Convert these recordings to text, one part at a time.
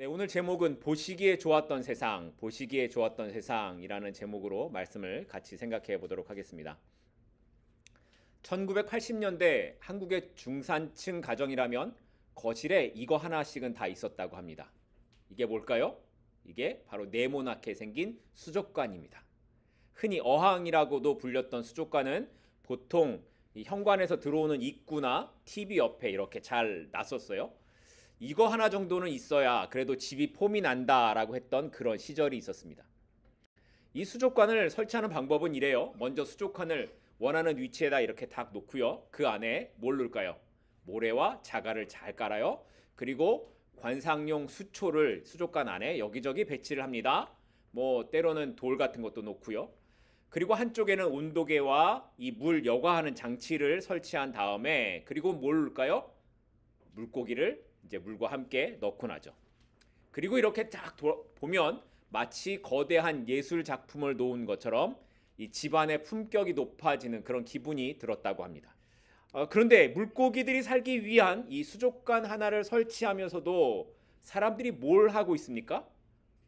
네, 오늘 제목은 보시기에 좋았던 세상, 보시기에 좋았던 세상이라는 제목으로 말씀을 같이 생각해 보도록 하겠습니다. 1980년대 한국의 중산층 가정이라면 거실에 이거 하나씩은 다 있었다고 합니다. 이게 뭘까요? 이게 바로 네모나게 생긴 수족관입니다. 흔히 어항이라고도 불렸던 수족관은 보통 이 현관에서 들어오는 입구나 TV 옆에 이렇게 잘 놨었어요. 이거 하나 정도는 있어야 그래도 집이 폼이 난다라고 했던 그런 시절이 있었습니다. 이 수족관을 설치하는 방법은 이래요. 먼저 수족관을 원하는 위치에다 이렇게 딱 놓고요. 그 안에 뭘 넣을까요? 모래와 자갈을 잘 깔아요. 그리고 관상용 수초를 수족관 안에 여기저기 배치를 합니다. 뭐 때로는 돌 같은 것도 놓고요. 그리고 한쪽에는 온도계와 이 물 여과하는 장치를 설치한 다음에 그리고 뭘 넣을까요? 물고기를 이제 물과 함께 넣고 나죠. 그리고 이렇게 딱 보면 마치 거대한 예술 작품을 놓은 것처럼 이 집안의 품격이 높아지는 그런 기분이 들었다고 합니다. 그런데 물고기들이 살기 위한 이 수족관 하나를 설치하면서도 사람들이 뭘 하고 있습니까?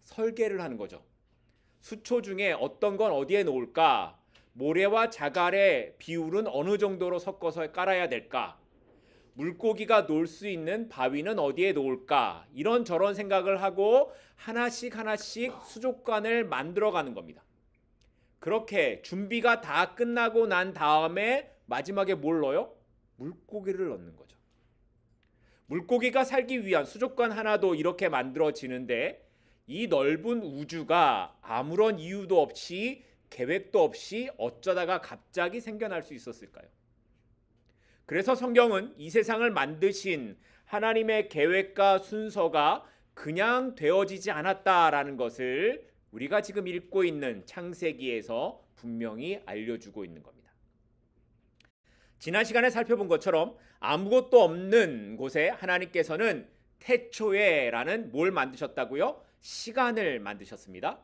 설계를 하는 거죠. 수초 중에 어떤 건 어디에 놓을까? 모래와 자갈의 비율은 어느 정도로 섞어서 깔아야 될까? 물고기가 놀 수 있는 바위는 어디에 놓을까? 이런저런 생각을 하고 하나씩 수족관을 만들어가는 겁니다. 그렇게 준비가 다 끝나고 난 다음에 마지막에 뭘 넣어요? 물고기를 넣는 거죠. 물고기가 살기 위한 수족관 하나도 이렇게 만들어지는데 이 넓은 우주가 아무런 이유도 없이 계획도 없이 어쩌다가 갑자기 생겨날 수 있었을까요? 그래서 성경은 이 세상을 만드신 하나님의 계획과 순서가 그냥 되어지지 않았다라는 것을 우리가 지금 읽고 있는 창세기에서 분명히 알려주고 있는 겁니다. 지난 시간에 살펴본 것처럼 아무것도 없는 곳에 하나님께서는 태초에라는 뭘 만드셨다고요? 시간을 만드셨습니다.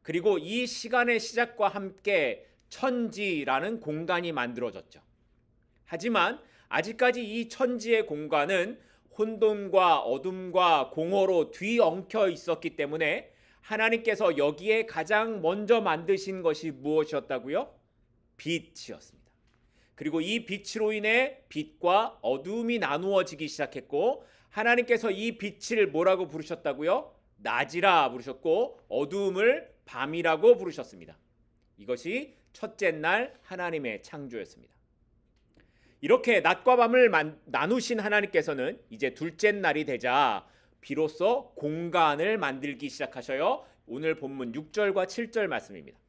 그리고 이 시간의 시작과 함께 천지라는 공간이 만들어졌죠. 하지만 아직까지 이 천지의 공간은 혼돈과 어둠과 공허로 뒤엉켜 있었기 때문에 하나님께서 여기에 가장 먼저 만드신 것이 무엇이었다고요? 빛이었습니다. 그리고 이 빛으로 인해 빛과 어둠이 나누어지기 시작했고 하나님께서 이 빛을 뭐라고 부르셨다고요? 낮이라 부르셨고 어둠을 밤이라고 부르셨습니다. 이것이 첫째 날 하나님의 창조였습니다. 이렇게 낮과 밤을 나누신 하나님께서는 이제 둘째 날이 되자 비로소 공간을 만들기 시작하셔요. 오늘 본문 6절과 7절 말씀입니다.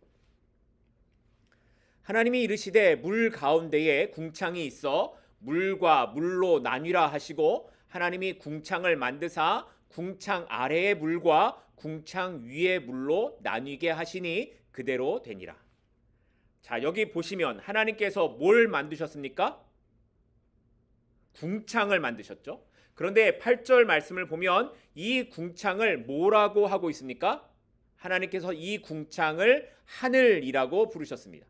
하나님이 이르시되 물 가운데에 궁창이 있어 물과 물로 나뉘라 하시고 하나님이 궁창을 만드사 궁창 아래의 물과 궁창 위의 물로 나뉘게 하시니 그대로 되니라. 자, 여기 보시면 하나님께서 뭘 만드셨습니까? 궁창을 만드셨죠. 그런데 8절 말씀을 보면 이 궁창을 뭐라고 하고 있습니까? 하나님께서 이 궁창을 하늘이라고 부르셨습니다.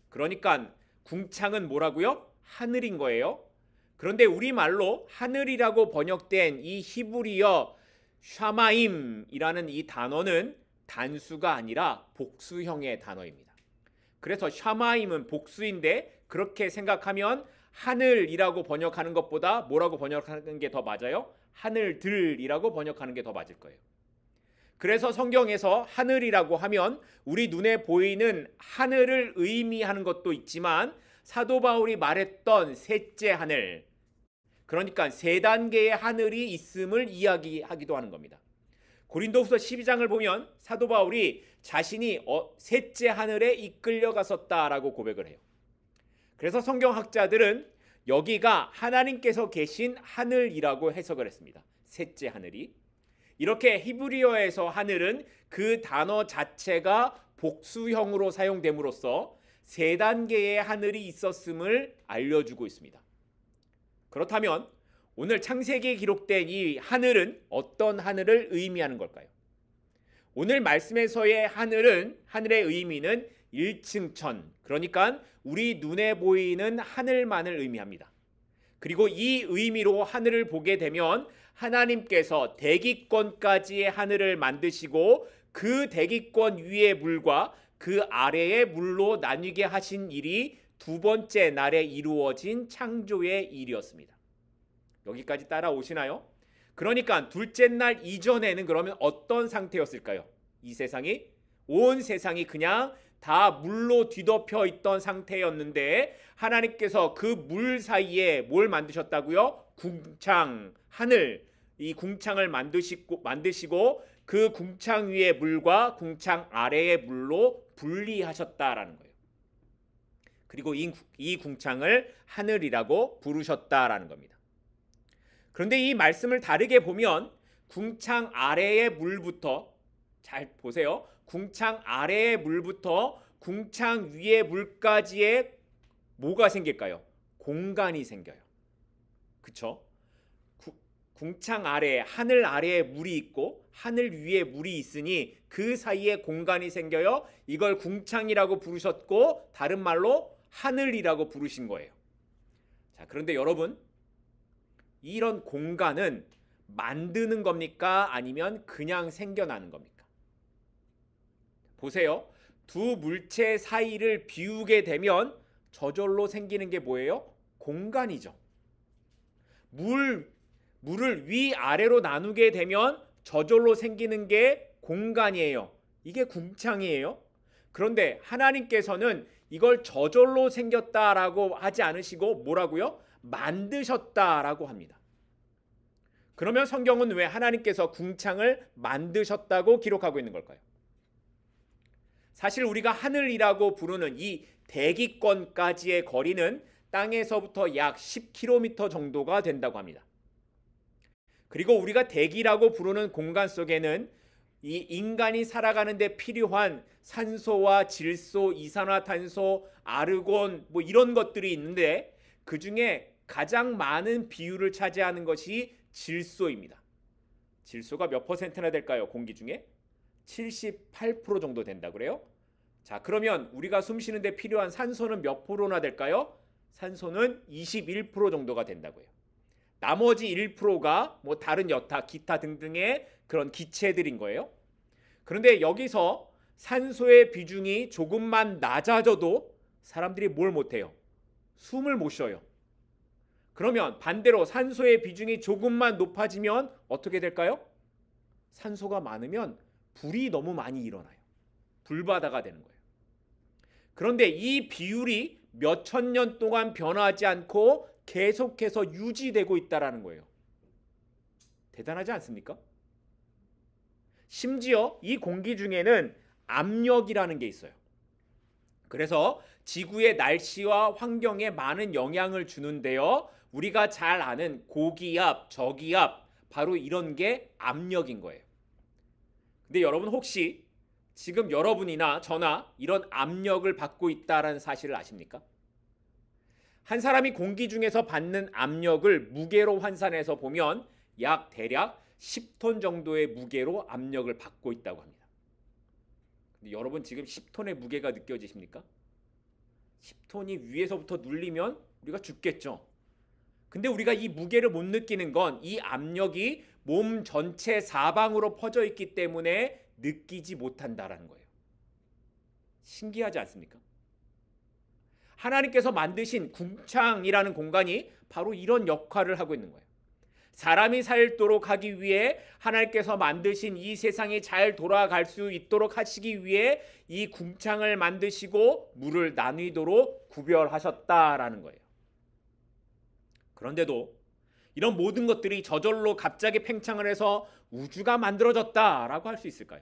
그러니까 궁창은 뭐라고요? 하늘인 거예요. 그런데 우리말로 하늘이라고 번역된 이 히브리어 샤마임이라는 이 단어는 단수가 아니라 복수형의 단어입니다. 그래서 샤마임은 복수인데 그렇게 생각하면 하늘이라고 번역하는 것보다 뭐라고 번역하는 게 더 맞아요? 하늘들이라고 번역하는 게 더 맞을 거예요. 그래서 성경에서 하늘이라고 하면 우리 눈에 보이는 하늘을 의미하는 것도 있지만 사도 바울이 말했던 셋째 하늘, 그러니까 세 단계의 하늘이 있음을 이야기하기도 하는 겁니다. 고린도후서 12장을 보면 사도 바울이 자신이 셋째 하늘에 이끌려갔었다라고 고백을 해요. 그래서 성경학자들은 여기가 하나님께서 계신 하늘이라고 해석을 했습니다. 셋째 하늘이. 이렇게 히브리어에서 하늘은 그 단어 자체가 복수형으로 사용됨으로써 세 단계의 하늘이 있었음을 알려주고 있습니다. 그렇다면 오늘 창세기에 기록된 이 하늘은 어떤 하늘을 의미하는 걸까요? 오늘 말씀에서의 하늘은 하늘의 의미는 1층천, 그러니까 우리 눈에 보이는 하늘만을 의미합니다. 그리고 이 의미로 하늘을 보게 되면 하나님께서 대기권까지의 하늘을 만드시고 그 대기권 위의 물과 그 아래의 물로 나뉘게 하신 일이 두 번째 날에 이루어진 창조의 일이었습니다. 여기까지 따라오시나요? 그러니까 둘째 날 이전에는 그러면 어떤 상태였을까요? 이 세상이, 온 세상이 그냥 다 물로 뒤덮여 있던 상태였는데 하나님께서 그 물 사이에 뭘 만드셨다고요? 궁창, 하늘, 이 궁창을 만드시고 그 궁창 위의 물과 궁창 아래의 물로 분리하셨다라는 거예요. 그리고 이 궁창을 하늘이라고 부르셨다라는 겁니다. 그런데 이 말씀을 다르게 보면 궁창 아래의 물부터, 잘 보세요. 궁창 아래의 물부터 궁창 위의 물까지의 뭐가 생길까요? 공간이 생겨요. 그쵸? 궁창 아래, 하늘 아래에 물이 있고 하늘 위에 물이 있으니 그 사이에 공간이 생겨요. 이걸 궁창이라고 부르셨고 다른 말로 하늘이라고 부르신 거예요. 자, 그런데 여러분, 이런 공간은 만드는 겁니까? 아니면 그냥 생겨나는 겁니까? 보세요. 두 물체 사이를 비우게 되면 저절로 생기는 게 뭐예요? 공간이죠. 물을 위아래로 나누게 되면 저절로 생기는 게 공간이에요. 이게 궁창이에요. 그런데 하나님께서는 이걸 저절로 생겼다라고 하지 않으시고 뭐라고요? 만드셨다라고 합니다. 그러면 성경은 왜 하나님께서 궁창을 만드셨다고 기록하고 있는 걸까요? 사실 우리가 하늘이라고 부르는 이 대기권까지의 거리는 땅에서부터 약 10km 정도가 된다고 합니다. 그리고 우리가 대기라고 부르는 공간 속에는 이 인간이 살아가는 데 필요한 산소와 질소, 이산화탄소, 아르곤 뭐 이런 것들이 있는데 그 중에 가장 많은 비율을 차지하는 것이 질소입니다. 질소가 몇 퍼센트나 될까요? 공기 중에? 78% 정도 된다 그래요? 자, 그러면 우리가 숨 쉬는데 필요한 산소는 몇 프로나 될까요? 산소는 21% 정도가 된다고요. 나머지 1%가 뭐 다른 여타, 기타 등등의 그런 기체들인 거예요. 그런데 여기서 산소의 비중이 조금만 낮아져도 사람들이 뭘 못해요? 숨을 못 쉬어요. 그러면 반대로 산소의 비중이 조금만 높아지면 어떻게 될까요? 산소가 많으면 불이 너무 많이 일어나요. 불바다가 되는 거예요. 그런데 이 비율이 몇천 년 동안 변하지 않고 계속해서 유지되고 있다는 거예요. 대단하지 않습니까? 심지어 이 공기 중에는 압력이라는 게 있어요. 그래서 지구의 날씨와 환경에 많은 영향을 주는데요. 우리가 잘 아는 고기압, 저기압, 바로 이런 게 압력인 거예요. 근데 여러분 혹시 지금 여러분이나 저나 이런 압력을 받고 있다는 사실을 아십니까? 한 사람이 공기 중에서 받는 압력을 무게로 환산해서 보면 약 대략 10톤 정도의 무게로 압력을 받고 있다고 합니다. 근데 여러분 지금 10톤의 무게가 느껴지십니까? 10톤이 위에서부터 눌리면 우리가 죽겠죠. 근데 우리가 이 무게를 못 느끼는 건 이 압력이 몸 전체 사방으로 퍼져 있기 때문에 느끼지 못한다라는 거예요. 신기하지 않습니까? 하나님께서 만드신 궁창이라는 공간이 바로 이런 역할을 하고 있는 거예요. 사람이 살도록 하기 위해 하나님께서 만드신 이 세상이 잘 돌아갈 수 있도록 하시기 위해 이 궁창을 만드시고 물을 나뉘도록 구별하셨다라는 거예요. 그런데도 이런 모든 것들이 저절로 갑자기 팽창을 해서 우주가 만들어졌다라고 할 수 있을까요?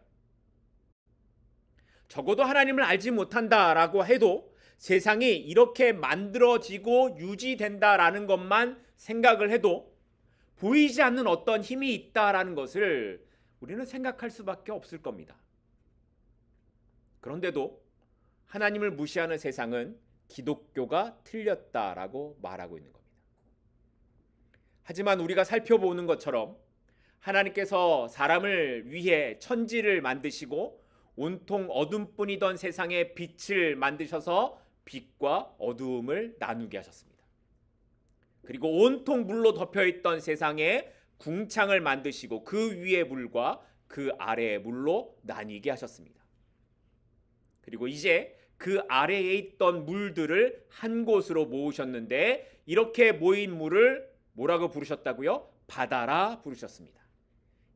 적어도 하나님을 알지 못한다라고 해도 세상이 이렇게 만들어지고 유지된다라는 것만 생각을 해도 보이지 않는 어떤 힘이 있다라는 것을 우리는 생각할 수밖에 없을 겁니다. 그런데도 하나님을 무시하는 세상은 기독교가 틀렸다라고 말하고 있는 겁니다. 하지만 우리가 살펴보는 것처럼 하나님께서 사람을 위해 천지를 만드시고 온통 어둠뿐이던 세상에 빛을 만드셔서 빛과 어두움을 나누게 하셨습니다. 그리고 온통 물로 덮여있던 세상에 궁창을 만드시고 그 위의 물과 그 아래의 물로 나뉘게 하셨습니다. 그리고 이제 그 아래에 있던 물들을 한 곳으로 모으셨는데 이렇게 모인 물을 뭐라고 부르셨다고요? 바다라 부르셨습니다.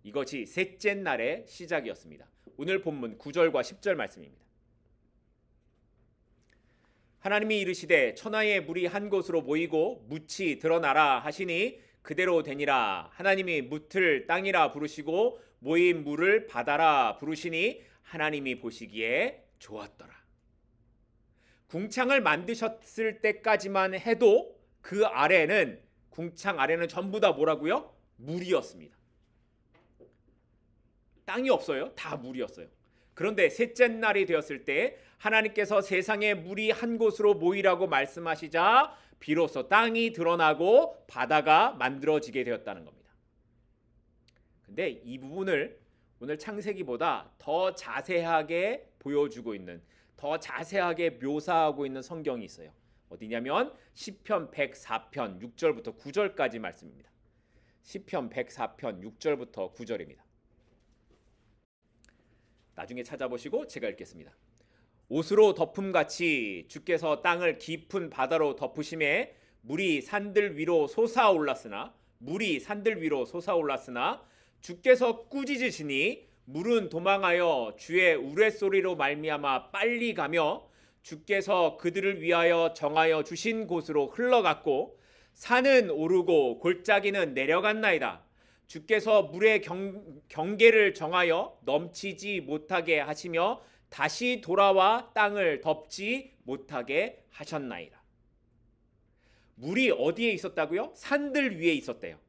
이것이 셋째 날의 시작이었습니다. 오늘 본문 9절과 10절 말씀입니다. 하나님이 이르시되 천하의 물이 한 곳으로 모이고 묻이 드러나라 하시니 그대로 되니라. 하나님이 묻을 땅이라 부르시고 모인 물을 바다라 부르시니 하나님이 보시기에 좋았더라. 궁창을 만드셨을 때까지만 해도 그 아래는 궁창 아래는 전부 다 뭐라고요? 물이었습니다. 땅이 없어요. 다 물이었어요. 그런데 셋째 날이 되었을 때 하나님께서 세상의 물이 한 곳으로 모이라고 말씀하시자 비로소 땅이 드러나고 바다가 만들어지게 되었다는 겁니다. 근데 이 부분을 오늘 창세기보다 더 자세하게 보여주고 있는, 더 자세하게 묘사하고 있는 성경이 있어요. 어디냐면 시편 104편 6절부터 9절까지 말씀입니다. 시편 104편 6절부터 9절입니다. 나중에 찾아보시고 제가 읽겠습니다. 옷으로 덮음같이 주께서 땅을 깊은 바다로 덮으심에 물이 산들 위로 솟아올랐으나 주께서 꾸짖으시니 물은 도망하여 주의 우레소리로 말미암아 빨리 가며 주께서 그들을 위하여 정하여 주신 곳으로 흘러갔고 산은 오르고 골짜기는 내려갔나이다. 주께서 물의 경계를 정하여 넘치지 못하게 하시며 다시 돌아와 땅을 덮지 못하게 하셨나이다. 물이 어디에 있었다고요? 산들 위에 있었대요.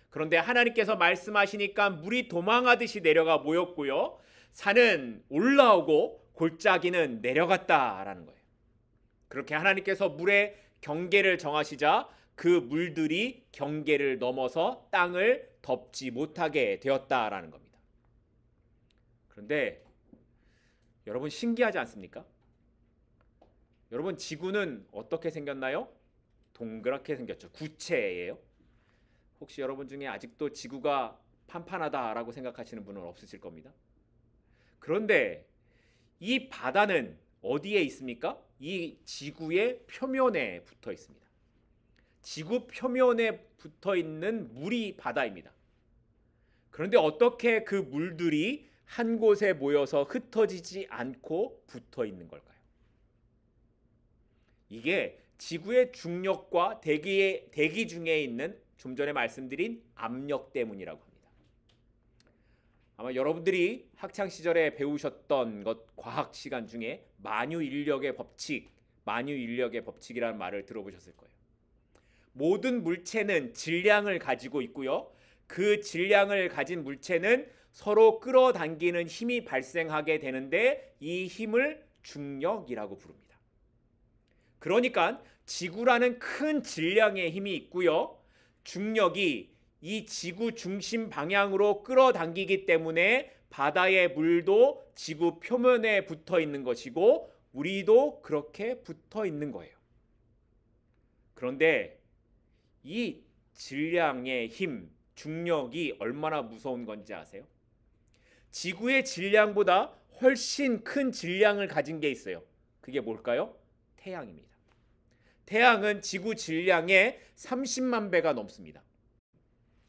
그런데 하나님께서 말씀하시니까 물이 도망하듯이 내려가 모였고요. 산은 올라오고 골짜기는 내려갔다라는 거예요. 그렇게 하나님께서 물의 경계를 정하시자 그 물들이 경계를 넘어서 땅을 덮지 못하게 되었다라는 겁니다. 그런데 여러분 신기하지 않습니까? 여러분 지구는 어떻게 생겼나요? 동그랗게 생겼죠. 구체예요. 혹시 여러분 중에 아직도 지구가 판판하다라고 생각하시는 분은 없으실 겁니다. 그런데 이 바다는 어디에 있습니까? 이 지구의 표면에 붙어 있습니다. 지구 표면에 붙어 있는 물이 바다입니다. 그런데 어떻게 그 물들이 한 곳에 모여서 흩어지지 않고 붙어 있는 걸까요? 이게 지구의 중력과 대기 중에 있는 좀 전에 말씀드린 압력 때문이라고 합니다. 아마 여러분들이 학창 시절에 배우셨던 것 과학 시간 중에 만유인력의 법칙이라는 말을 들어보셨을 거예요. 모든 물체는 질량을 가지고 있고요. 그 질량을 가진 물체는 서로 끌어당기는 힘이 발생하게 되는데 이 힘을 중력이라고 부릅니다. 그러니까 지구라는 큰 질량의 힘이 있고요. 중력이 이 지구 중심 방향으로 끌어당기기 때문에 바다의 물도 지구 표면에 붙어 있는 것이고 우리도 그렇게 붙어 있는 거예요. 그런데 이 질량의 힘, 중력이 얼마나 무서운 건지 아세요? 지구의 질량보다 훨씬 큰 질량을 가진 게 있어요. 그게 뭘까요? 태양입니다. 태양은 지구 질량의 30만 배가 넘습니다.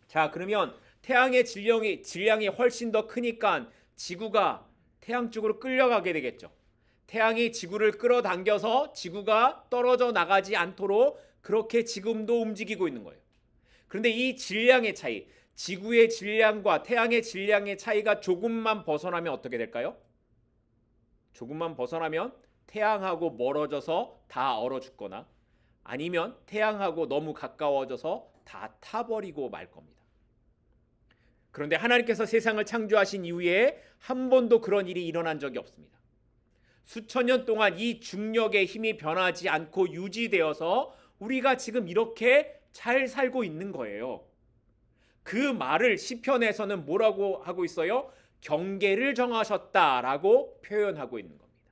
자, 그러면 태양의 질량이 훨씬 더 크니까 지구가 태양 쪽으로 끌려가게 되겠죠. 태양이 지구를 끌어당겨서 지구가 떨어져 나가지 않도록 그렇게 지금도 움직이고 있는 거예요. 그런데 이 질량의 차이, 지구의 질량과 태양의 질량의 차이가 조금만 벗어나면 어떻게 될까요? 조금만 벗어나면 태양하고 멀어져서 다 얼어 죽거나 아니면 태양하고 너무 가까워져서 다 타버리고 말 겁니다. 그런데 하나님께서 세상을 창조하신 이후에 한 번도 그런 일이 일어난 적이 없습니다. 수천 년 동안 이 중력의 힘이 변하지 않고 유지되어서 우리가 지금 이렇게 잘 살고 있는 거예요. 그 말을 시편에서는 뭐라고 하고 있어요? 경계를 정하셨다라고 표현하고 있는 겁니다.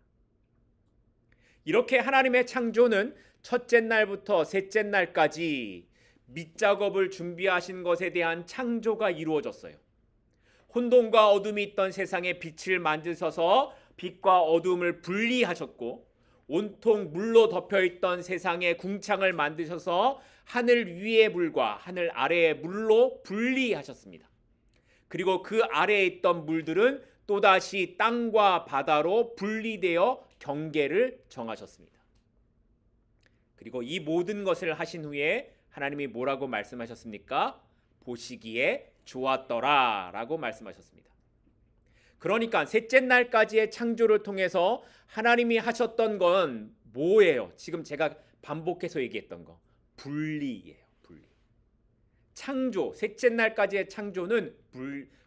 이렇게 하나님의 창조는 첫째 날부터 셋째 날까지 밑작업을 준비하신 것에 대한 창조가 이루어졌어요. 혼돈과 어둠이 있던 세상에 빛을 만드셔서 빛과 어둠을 분리하셨고, 온통 물로 덮여있던 세상에 궁창을 만드셔서 하늘 위의 물과 하늘 아래의 물로 분리하셨습니다. 그리고 그 아래에 있던 물들은 또다시 땅과 바다로 분리되어 경계를 정하셨습니다. 그리고 이 모든 것을 하신 후에 하나님이 뭐라고 말씀하셨습니까? 보시기에 좋았더라 라고 말씀하셨습니다. 그러니까 셋째 날까지의 창조를 통해서 하나님이 하셨던 건 뭐예요? 지금 제가 반복해서 얘기했던 거, 분리예요. 분리. 창조, 셋째 날까지의 창조는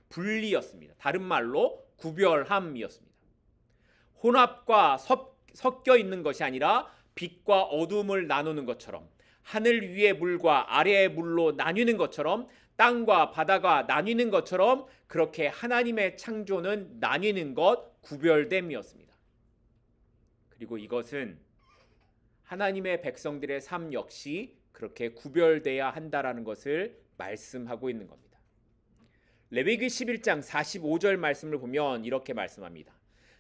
분리였습니다. 다른 말로 구별함이었습니다. 혼합과 섞여 있는 것이 아니라 빛과 어둠을 나누는 것처럼, 하늘 위의 물과 아래의 물로 나뉘는 것처럼, 땅과 바다가 나뉘는 것처럼, 그렇게 하나님의 창조는 나뉘는 것, 구별됨이었습니다. 그리고 이것은 하나님의 백성들의 삶 역시 그렇게 구별돼야 한다라는 것을 말씀하고 있는 겁니다. 레위기 11장 45절 말씀을 보면 이렇게 말씀합니다.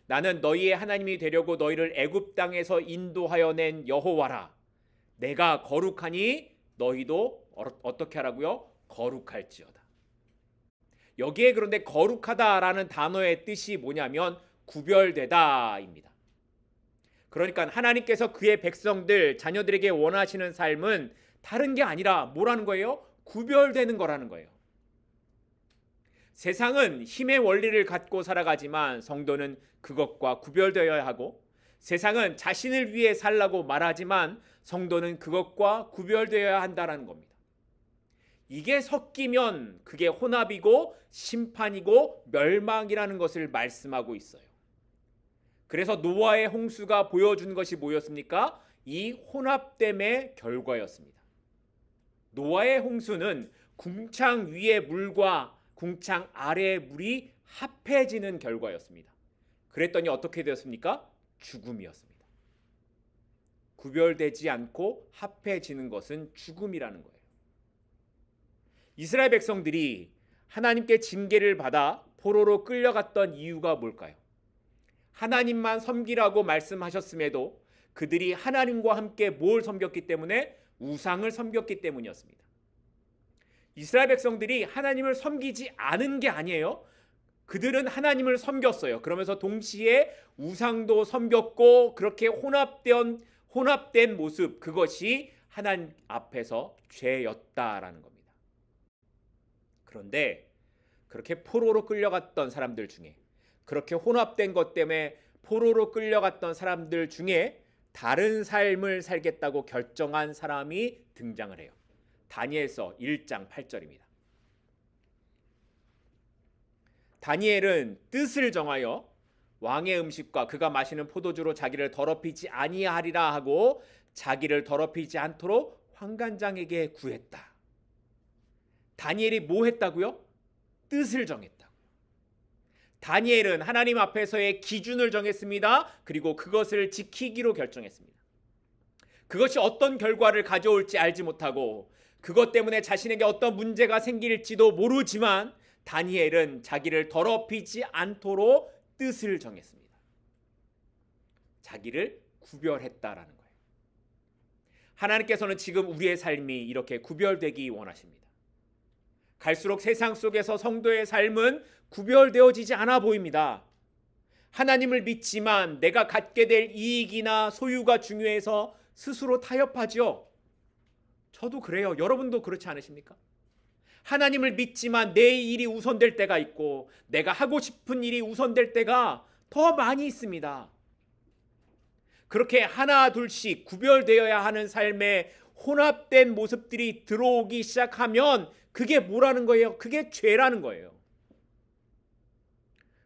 나는 너희의 하나님이 되려고 너희를 애굽 땅에서 인도하여 낸 여호와라. 내가 거룩하니 너희도 어떻게 하라고요? 거룩할지어다. 여기에 그런데 거룩하다라는 단어의 뜻이 뭐냐면 구별되다입니다. 그러니까 하나님께서 그의 백성들, 자녀들에게 원하시는 삶은 다른 게 아니라 뭐라는 거예요? 구별되는 거라는 거예요. 세상은 힘의 원리를 갖고 살아가지만 성도는 그것과 구별되어야 하고, 세상은 자신을 위해 살라고 말하지만 성도는 그것과 구별되어야 한다는 겁니다. 이게 섞이면 그게 혼합이고 심판이고 멸망이라는 것을 말씀하고 있어요. 그래서 노아의 홍수가 보여준 것이 뭐였습니까? 이 혼합됨의 결과였습니다. 노아의 홍수는 궁창 위의 물과 궁창 아래의 물이 합해지는 결과였습니다. 그랬더니 어떻게 되었습니까? 죽음이었습니다. 구별되지 않고 합해지는 것은 죽음이라는 거예요. 이스라엘 백성들이 하나님께 징계를 받아 포로로 끌려갔던 이유가 뭘까요? 하나님만 섬기라고 말씀하셨음에도 그들이 하나님과 함께 뭘 섬겼기 때문에? 우상을 섬겼기 때문이었습니다. 이스라엘 백성들이 하나님을 섬기지 않은 게 아니에요. 그들은 하나님을 섬겼어요. 그러면서 동시에 우상도 섬겼고, 그렇게 혼합된 모습, 그것이 하나님 앞에서 죄였다라는 겁니다. 그런데 그렇게 포로로 끌려갔던 사람들 중에, 그렇게 혼합된 것 때문에 포로로 끌려갔던 사람들 중에 다른 삶을 살겠다고 결정한 사람이 등장을 해요. 다니엘서 1장 8절입니다. 다니엘은 뜻을 정하여 왕의 음식과 그가 마시는 포도주로 자기를 더럽히지 아니하리라 하고 자기를 더럽히지 않도록 환관장에게 구했다. 다니엘이 뭐 했다고요? 뜻을 정했다고요. 다니엘은 하나님 앞에서의 기준을 정했습니다. 그리고 그것을 지키기로 결정했습니다. 그것이 어떤 결과를 가져올지 알지 못하고, 그것 때문에 자신에게 어떤 문제가 생길지도 모르지만 다니엘은 자기를 더럽히지 않도록 뜻을 정했습니다. 자기를 구별했다라는 거예요. 하나님께서는 지금 우리의 삶이 이렇게 구별되기 원하십니다. 갈수록 세상 속에서 성도의 삶은 구별되어지지 않아 보입니다. 하나님을 믿지만 내가 갖게 될 이익이나 소유가 중요해서 스스로 타협하죠. 저도 그래요. 여러분도 그렇지 않으십니까? 하나님을 믿지만 내 일이 우선될 때가 있고, 내가 하고 싶은 일이 우선될 때가 더 많이 있습니다. 그렇게 하나 둘씩 구별되어야 하는 삶에 혼합된 모습들이 들어오기 시작하면 그게 뭐라는 거예요? 그게 죄라는 거예요.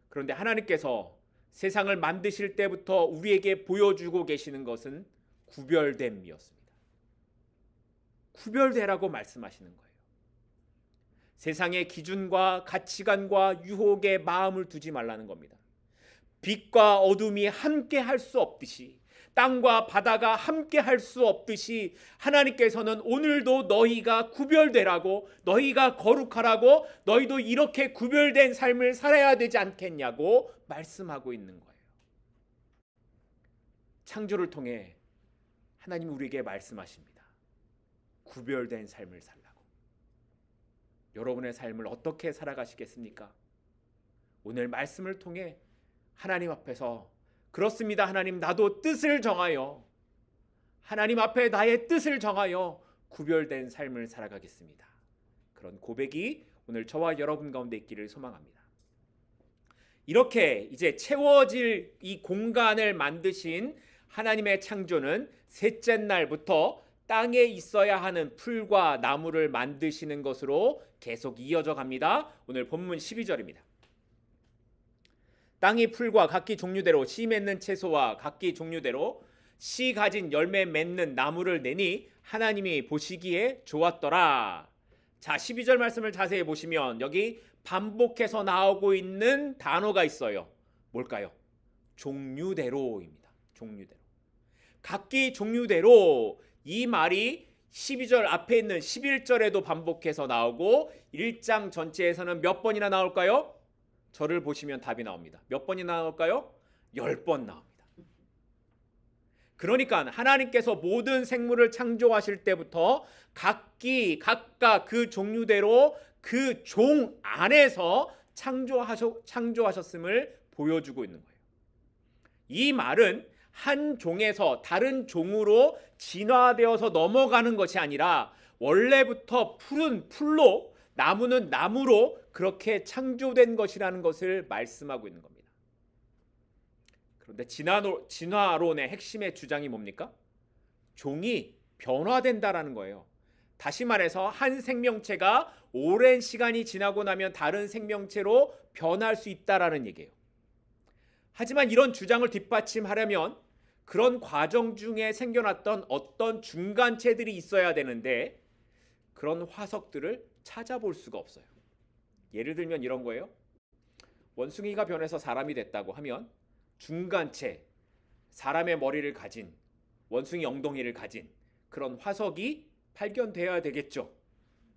그런데 하나님께서 세상을 만드실 때부터 우리에게 보여주고 계시는 것은 구별됨이었습니다. 구별되라고 말씀하시는 거예요. 세상의 기준과 가치관과 유혹에 마음을 두지 말라는 겁니다. 빛과 어둠이 함께 할 수 없듯이, 땅과 바다가 함께 할 수 없듯이 하나님께서는 오늘도 너희가 구별되라고, 너희가 거룩하라고, 너희도 이렇게 구별된 삶을 살아야 되지 않겠냐고 말씀하고 있는 거예요. 창조를 통해 하나님 우리에게 말씀하십니다. 구별된 삶을 살라고. 여러분의 삶을 어떻게 살아가시겠습니까? 오늘 말씀을 통해 하나님 앞에서, 그렇습니다 하나님, 나도 뜻을 정하여, 하나님 앞에 나의 뜻을 정하여 구별된 삶을 살아가겠습니다. 그런 고백이 오늘 저와 여러분 가운데 있기를 소망합니다. 이렇게 이제 채워질 이 공간을 만드신 하나님의 창조는 셋째 날부터 땅에 있어야 하는 풀과 나무를 만드시는 것으로 계속 이어져 갑니다. 오늘 본문 12절입니다. 땅이 풀과 각기 종류대로 씨 맺는 채소와 각기 종류대로 씨 가진 열매 맺는 나무를 내니 하나님이 보시기에 좋았더라. 자, 12절 말씀을 자세히 보시면 여기 반복해서 나오고 있는 단어가 있어요. 뭘까요? 종류대로입니다. 종류대로. 각기 종류대로, 이 말이 12절 앞에 있는 11절에도 반복해서 나오고 1장 전체에서는 몇 번이나 나올까요? 저를 보시면 답이 나옵니다. 몇 번이나 나올까요? 10번 나옵니다. 그러니까 하나님께서 모든 생물을 창조하실 때부터 각각 그 종류대로 그 종 안에서 창조하셨음을 보여주고 있는 거예요. 이 말은 한 종에서 다른 종으로 진화되어서 넘어가는 것이 아니라 원래부터 풀은 풀로, 나무는 나무로 그렇게 창조된 것이라는 것을 말씀하고 있는 겁니다. 그런데 진화론의 핵심의 주장이 뭡니까? 종이 변화된다라는 거예요. 다시 말해서 한 생명체가 오랜 시간이 지나고 나면 다른 생명체로 변할 수 있다라는 얘기예요. 하지만 이런 주장을 뒷받침하려면 그런 과정 중에 생겨났던 어떤 중간체들이 있어야 되는데 그런 화석들을 찾아볼 수가 없어요. 예를 들면 이런 거예요. 원숭이가 변해서 사람이 됐다고 하면 중간체, 사람의 머리를 가진, 원숭이 엉덩이를 가진 그런 화석이 발견되어야 되겠죠.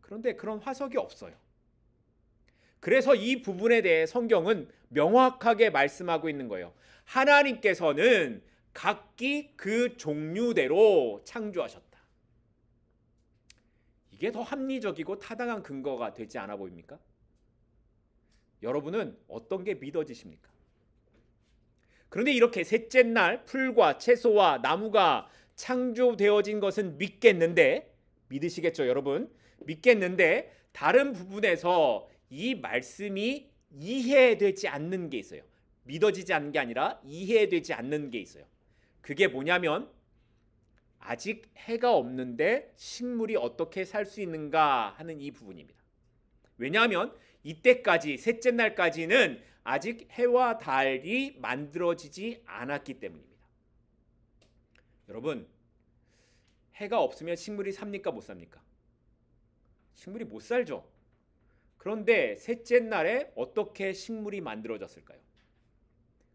그런데 그런 화석이 없어요. 그래서 이 부분에 대해 성경은 명확하게 말씀하고 있는 거예요. 하나님께서는 각기 그 종류대로 창조하셨다. 이게 더 합리적이고 타당한 근거가 되지 않아 보입니까? 여러분은 어떤 게 믿어지십니까? 그런데 이렇게 셋째 날 풀과 채소와 나무가 창조되어진 것은 믿겠는데, 믿으시겠죠 여러분? 믿겠는데 다른 부분에서 이 말씀이 이해되지 않는 게 있어요. 믿어지지 않는 게 아니라 이해되지 않는 게 있어요. 그게 뭐냐면 아직 해가 없는데 식물이 어떻게 살 수 있는가 하는 이 부분입니다. 왜냐하면 이때까지, 셋째 날까지는 아직 해와 달이 만들어지지 않았기 때문입니다. 여러분, 해가 없으면 식물이 삽니까 못 삽니까? 식물이 못 살죠. 그런데 셋째 날에 어떻게 식물이 만들어졌을까요?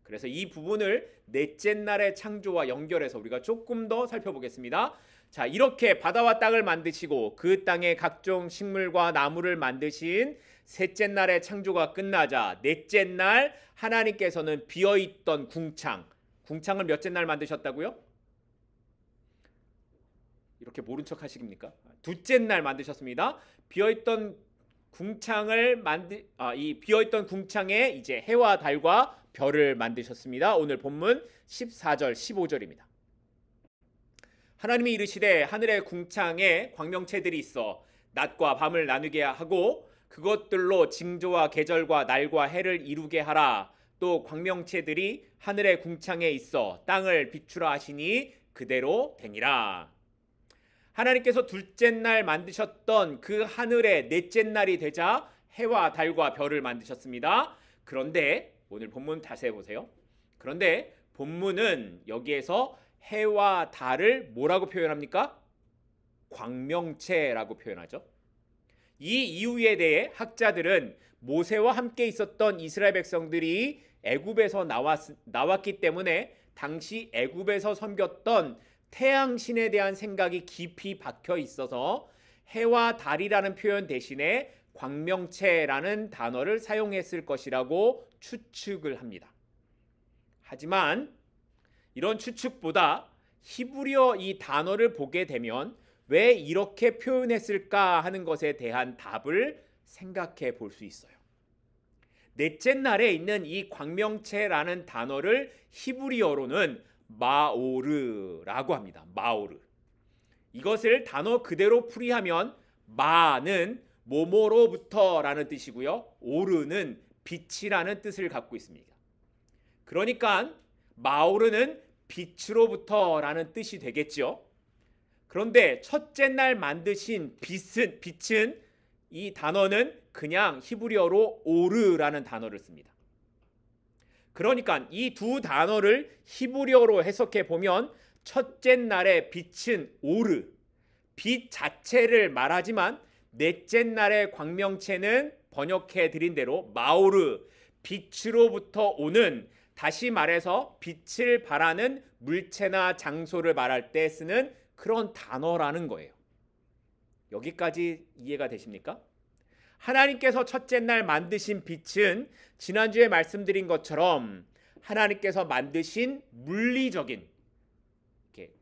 그래서 이 부분을 넷째 날의 창조와 연결해서 우리가 조금 더 살펴보겠습니다. 자, 이렇게 바다와 땅을 만드시고 그 땅에 각종 식물과 나무를 만드신 셋째 날의 창조가 끝나자 넷째 날 하나님께서는 비어있던 궁창을 몇째 날 만드셨다고요? 이렇게 모른 척 하시깁니까? 둘째 날 만드셨습니다. 비어있던 이 비어있던 궁창에 이제 해와 달과 별을 만드셨습니다. 오늘 본문 14절 15절입니다. 하나님이 이르시되 하늘의 궁창에 광명체들이 있어 낮과 밤을 나누게 하고 그것들로 징조와 계절과 날과 해를 이루게 하라. 또 광명체들이 하늘의 궁창에 있어 땅을 비추라 하시니 그대로 되니라. 하나님께서 둘째 날 만드셨던 그 하늘의 넷째 날이 되자 해와 달과 별을 만드셨습니다. 그런데 오늘 본문 다시 해보세요. 그런데 본문은 여기에서 해와 달을 뭐라고 표현합니까? 광명체라고 표현하죠. 이 이유에 대해 학자들은 모세와 함께 있었던 이스라엘 백성들이 애굽에서 나왔기 때문에 당시 애굽에서 섬겼던 태양신에 대한 생각이 깊이 박혀 있어서 해와 달이라는 표현 대신에 광명체라는 단어를 사용했을 것이라고 추측을 합니다. 하지만 이런 추측보다 히브리어 이 단어를 보게 되면 왜 이렇게 표현했을까 하는 것에 대한 답을 생각해 볼 수 있어요. 넷째 날에 있는 이 광명체라는 단어를 히브리어로는 마오르라고 합니다. 마오르. 이것을 단어 그대로 풀이하면 마는 뭐뭐로부터라는 뜻이고요. 오르는 빛이라는 뜻을 갖고 있습니다. 그러니까 마오르는 빛으로부터라는 뜻이 되겠죠. 그런데 첫째 날 만드신 빛은 이 단어는 그냥 히브리어로 오르라는 단어를 씁니다. 그러니까 이 두 단어를 히브리어로 해석해 보면 첫째 날의 빛은 오르, 빛 자체를 말하지만 넷째 날의 광명체는 번역해 드린 대로 마오르, 빛으로부터 오는, 다시 말해서 빛을 발하는 물체나 장소를 말할 때 쓰는 그런 단어라는 거예요. 여기까지 이해가 되십니까? 하나님께서 첫째 날 만드신 빛은 지난주에 말씀드린 것처럼 하나님께서 만드신 물리적인, 이렇게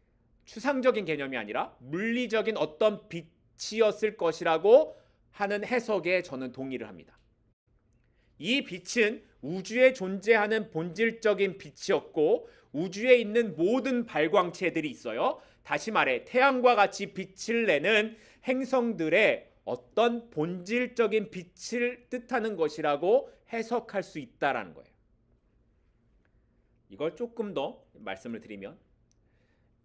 추상적인 개념이 아니라 물리적인 어떤 빛이었을 것이라고 하는 해석에 저는 동의를 합니다. 이 빛은 우주에 존재하는 본질적인 빛이었고 우주에 있는 모든 발광체들이 있어요. 다시 말해 태양과 같이 빛을 내는 행성들의 어떤 본질적인 빛을 뜻하는 것이라고 해석할 수 있다라는 거예요. 이걸 조금 더 말씀을 드리면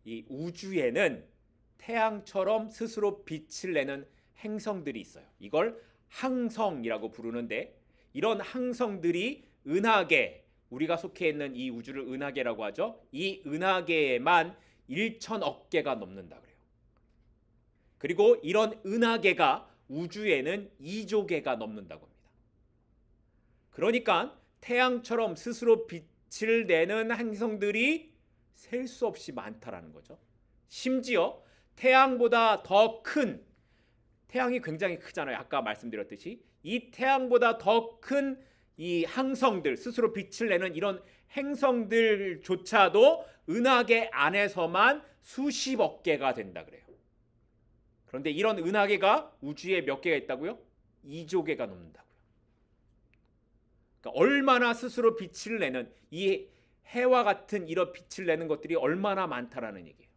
이 우주에는 태양처럼 스스로 빛을 내는 행성들이 있어요. 이걸 항성이라고 부르는데 이런 항성들이 은하계, 우리가 속해 있는 이 우주를 은하계라고 하죠. 이 은하계에만 1천억 개가 넘는다 그래요. 그리고 이런 은하계가 우주에는 2조 개가 넘는다고 합니다. 그러니까 태양처럼 스스로 빛을 내는 행성들이 셀 수 없이 많다라는 거죠. 심지어 태양보다 더 큰, 태양이 굉장히 크잖아요. 아까 말씀드렸듯이 이 태양보다 더 큰 이 항성들, 스스로 빛을 내는 이런 행성들조차도 은하계 안에서만 수십억 개가 된다 그래요. 그런데 이런 은하계가 우주에 몇 개가 있다고요? 2조 개가 넘는다고요. 그러니까 얼마나 스스로 빛을 내는, 이 해와 같은 이런 빛을 내는 것들이 얼마나 많다라는 얘기예요.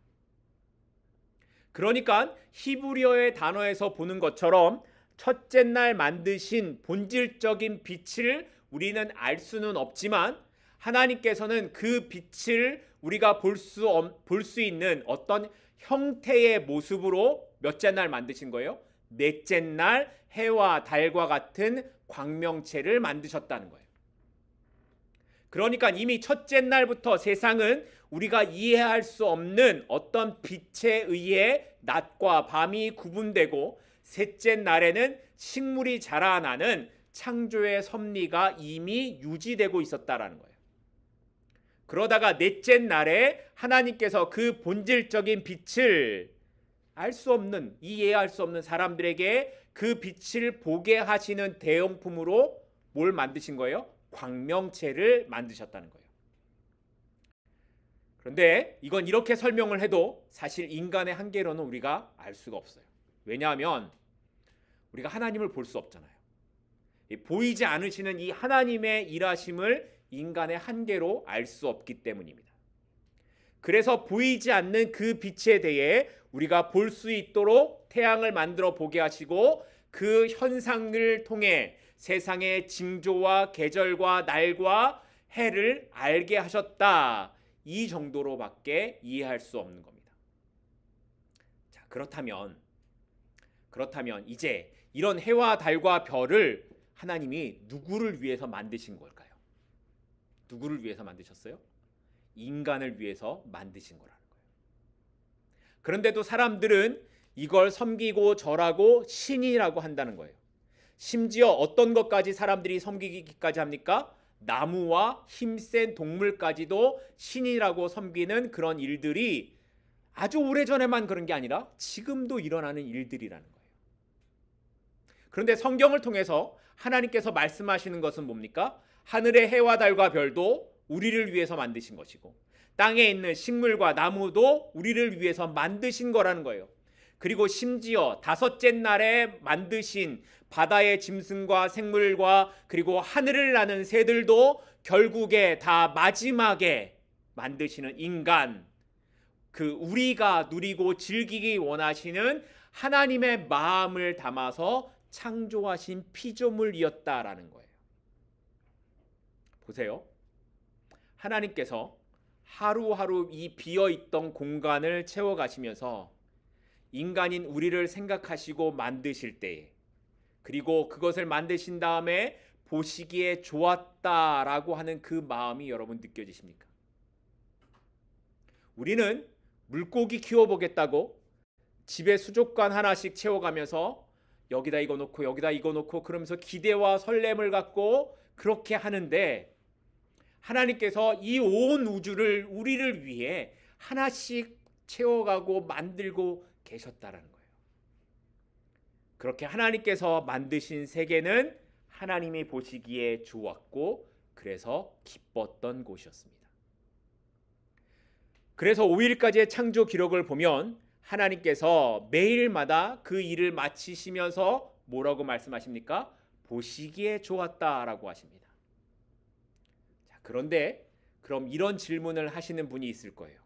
그러니까 히브리어의 단어에서 보는 것처럼 첫째 날 만드신 본질적인 빛을 우리는 알 수는 없지만 하나님께서는 그 빛을 우리가 볼 수 있는 어떤 형태의 모습으로 몇째 날 만드신 거예요? 넷째 날 해와 달과 같은 광명체를 만드셨다는 거예요. 그러니까 이미 첫째 날부터 세상은 우리가 이해할 수 없는 어떤 빛에 의해 낮과 밤이 구분되고 셋째 날에는 식물이 자라나는 창조의 섭리가 이미 유지되고 있었다라는 거예요. 그러다가 넷째 날에 하나님께서 그 본질적인 빛을 알 수 없는, 이해할 수 없는 사람들에게 그 빛을 보게 하시는 대용품으로 뭘 만드신 거예요? 광명체를 만드셨다는 거예요. 그런데 이건 이렇게 설명을 해도 사실 인간의 한계로는 우리가 알 수가 없어요. 왜냐하면 우리가 하나님을 볼 수 없잖아요. 보이지 않으시는 이 하나님의 일하심을 인간의 한계로 알 수 없기 때문입니다. 그래서 보이지 않는 그 빛에 대해 우리가 볼 수 있도록 태양을 만들어 보게 하시고 그 현상을 통해 세상의 징조와 계절과 날과 해를 알게 하셨다. 이 정도로밖에 이해할 수 없는 겁니다. 자, 그렇다면 이제 이런 해와 달과 별을 하나님이 누구를 위해서 만드신 걸까요? 누구를 위해서 만드셨어요? 인간을 위해서 만드신 거라는 거예요. 그런데도 사람들은 이걸 섬기고 절하고 신이라고 한다는 거예요. 심지어 어떤 것까지 사람들이 섬기기까지 합니까? 나무와 힘센 동물까지도 신이라고 섬기는 그런 일들이 아주 오래전에만 그런 게 아니라 지금도 일어나는 일들이라는 거예요. 그런데 성경을 통해서 하나님께서 말씀하시는 것은 뭡니까? 하늘의 해와 달과 별도 우리를 위해서 만드신 것이고 땅에 있는 식물과 나무도 우리를 위해서 만드신 거라는 거예요. 그리고 심지어 다섯째 날에 만드신 바다의 짐승과 생물과 그리고 하늘을 나는 새들도 결국에 다 마지막에 만드시는 인간, 그 우리가 누리고 즐기기 원하시는 하나님의 마음을 담아서 창조하신 피조물이었다라는 거예요. 보세요. 하나님께서 하루하루 이 비어있던 공간을 채워가시면서 인간인 우리를 생각하시고 만드실 때에, 그리고 그것을 만드신 다음에 보시기에 좋았다라고 하는 그 마음이 여러분 느껴지십니까? 우리는 물고기 키워보겠다고 집에 수족관 하나씩 채워가면서 여기다 이거 놓고 여기다 이거 놓고 그러면서 기대와 설렘을 갖고 그렇게 하는데, 하나님께서 이 온 우주를 우리를 위해 하나씩 채워가고 만들고 계셨다라는 거예요. 그렇게 하나님께서 만드신 세계는 하나님이 보시기에 좋았고 그래서 기뻤던 곳이었습니다. 그래서 5일까지의 창조 기록을 보면 하나님께서 매일마다 그 일을 마치시면서 뭐라고 말씀하십니까? 보시기에 좋았다라고 하십니다. 자, 그런데 그럼 이런 질문을 하시는 분이 있을 거예요.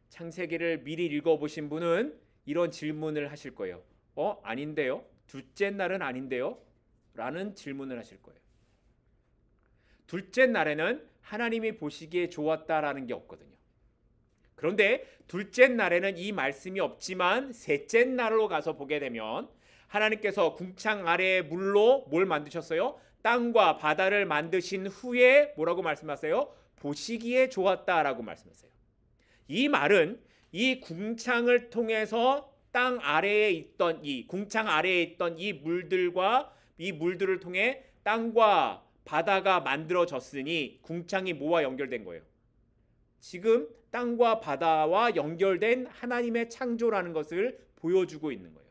창세기를 미리 읽어보신 분은 이런 질문을 하실 거예요. 아닌데요? 둘째 날은 아닌데요? 라는 질문을 하실 거예요. 둘째 날에는 하나님이 보시기에 좋았다라는 게 없거든요. 그런데 둘째 날에는 이 말씀이 없지만 셋째 날로 가서 보게 되면 하나님께서 궁창 아래의 물로 뭘 만드셨어요? 땅과 바다를 만드신 후에 뭐라고 말씀하세요? 보시기에 좋았다라고 말씀하세요. 이 말은 이 궁창을 통해서 땅 아래에 있던 이 궁창 아래에 있던 이 물들과 이 물들을 통해 땅과 바다가 만들어졌으니 궁창이 뭐와 연결된 거예요? 지금 땅과 바다와 연결된 하나님의 창조라는 것을 보여주고 있는 거예요.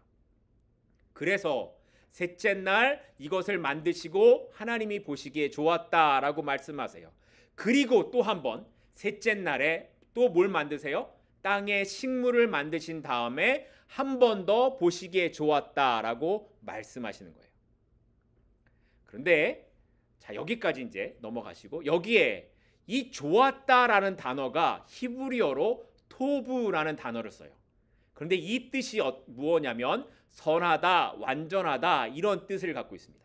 그래서 셋째 날 이것을 만드시고 하나님이 보시기에 좋았다라고 말씀하세요. 그리고 또 한 번 셋째 날에 또 뭘 만드세요? 땅에 식물을 만드신 다음에 한 번 더 보시기에 좋았다라고 말씀하시는 거예요. 그런데 자, 여기까지 이제 넘어가시고 여기에 이 좋았다라는 단어가 히브리어로 토브라는 단어를 써요. 그런데 이 뜻이 무엇냐면 선하다, 완전하다 이런 뜻을 갖고 있습니다.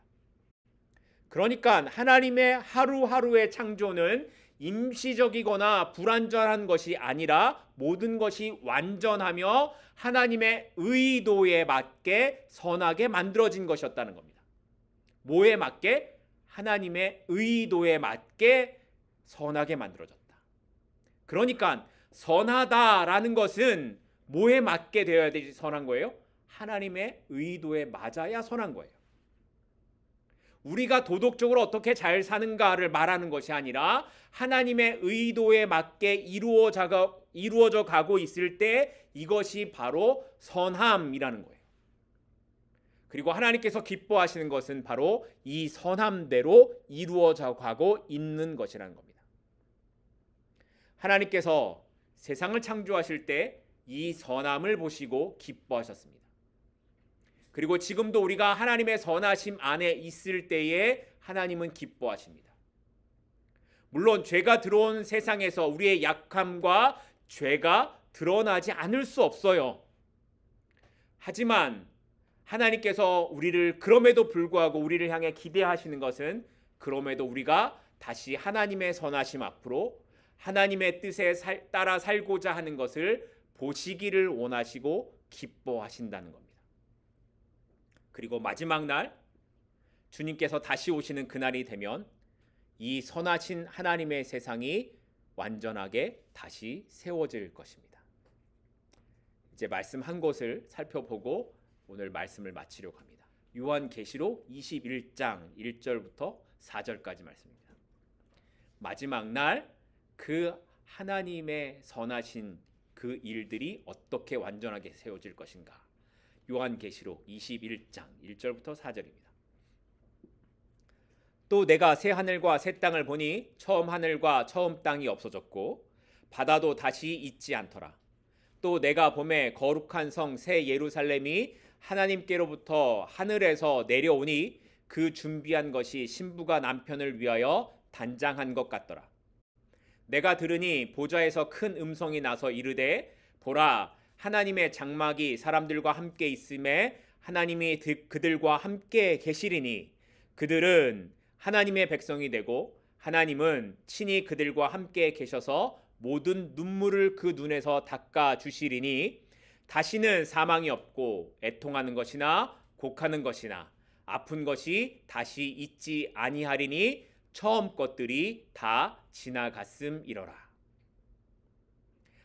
그러니까 하나님의 하루하루의 창조는 임시적이거나 불완전한 것이 아니라 모든 것이 완전하며 하나님의 의도에 맞게 선하게 만들어진 것이었다는 겁니다. 뭐에 맞게? 하나님의 의도에 맞게 선하게 만들어졌다. 그러니까 선하다라는 것은 뭐에 맞게 되어야 되지 선한 거예요? 하나님의 의도에 맞아야 선한 거예요. 우리가 도덕적으로 어떻게 잘 사는가를 말하는 것이 아니라 하나님의 의도에 맞게 이루어져 가고 있을 때 이것이 바로 선함이라는 거예요. 그리고 하나님께서 기뻐하시는 것은 바로 이 선함대로 이루어져 가고 있는 것이라는 겁니다. 하나님께서 세상을 창조하실 때 이 선함을 보시고 기뻐하셨습니다. 그리고 지금도 우리가 하나님의 선하심 안에 있을 때에 하나님은 기뻐하십니다. 물론 죄가 들어온 세상에서 우리의 약함과 죄가 드러나지 않을 수 없어요. 하지만 하나님께서 우리를 그럼에도 불구하고 우리를 향해 기대하시는 것은 그럼에도 우리가 다시 하나님의 선하심 앞으로 하나님의 뜻에 따라 살고자 하는 것을 보시기를 원하시고 기뻐하신다는 겁니다. 그리고 마지막 날 주님께서 다시 오시는 그날이 되면 이 선하신 하나님의 세상이 완전하게 다시 세워질 것입니다. 이제 말씀 한 곳을 살펴보고 오늘 말씀을 마치려고 합니다. 요한계시록 21장 1절부터 4절까지 말씀입니다. 마지막 날 그 하나님의 선하신 그 일들이 어떻게 완전하게 세워질 것인가. 요한계시록 21장 1절부터 4절입니다. 또 내가 새 하늘과 새 땅을 보니 처음 하늘과 처음 땅이 없어졌고 바다도 다시 있지 않더라. 또 내가 보매 거룩한 성 새 예루살렘이 하나님께로부터 하늘에서 내려오니 그 준비한 것이 신부가 남편을 위하여 단장한 것 같더라. 내가 들으니 보좌에서 큰 음성이 나서 이르되 보라 하나님의 장막이 사람들과 함께 있음에 하나님이 그들과 함께 계시리니 그들은 하나님의 백성이 되고 하나님은 친히 그들과 함께 계셔서 모든 눈물을 그 눈에서 닦아 주시리니 다시는 사망이 없고 애통하는 것이나 곡하는 것이나 아픈 것이 다시 있지 아니하리니 처음 것들이 다 지나갔음이로라.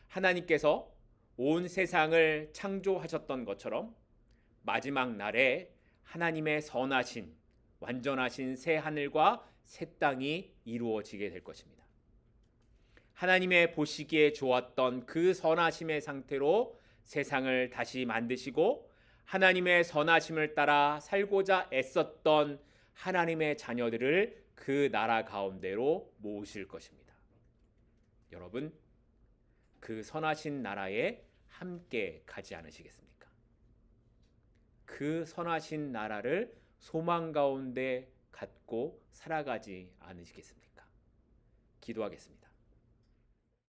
하나님께서 온 세상을 창조하셨던 것처럼 마지막 날에 하나님의 선하신 완전하신 새 하늘과 새 땅이 이루어지게 될 것입니다. 하나님의 보시기에 좋았던 그 선하심의 상태로 세상을 다시 만드시고 하나님의 선하심을 따라 살고자 애썼던 하나님의 자녀들을 그 나라 가운데로 모으실 것입니다. 여러분, 그 선하신 나라에 함께 가지 않으시겠습니까? 그 선하신 나라를 소망 가운데 갖고 살아가지 않으시겠습니까? 기도하겠습니다.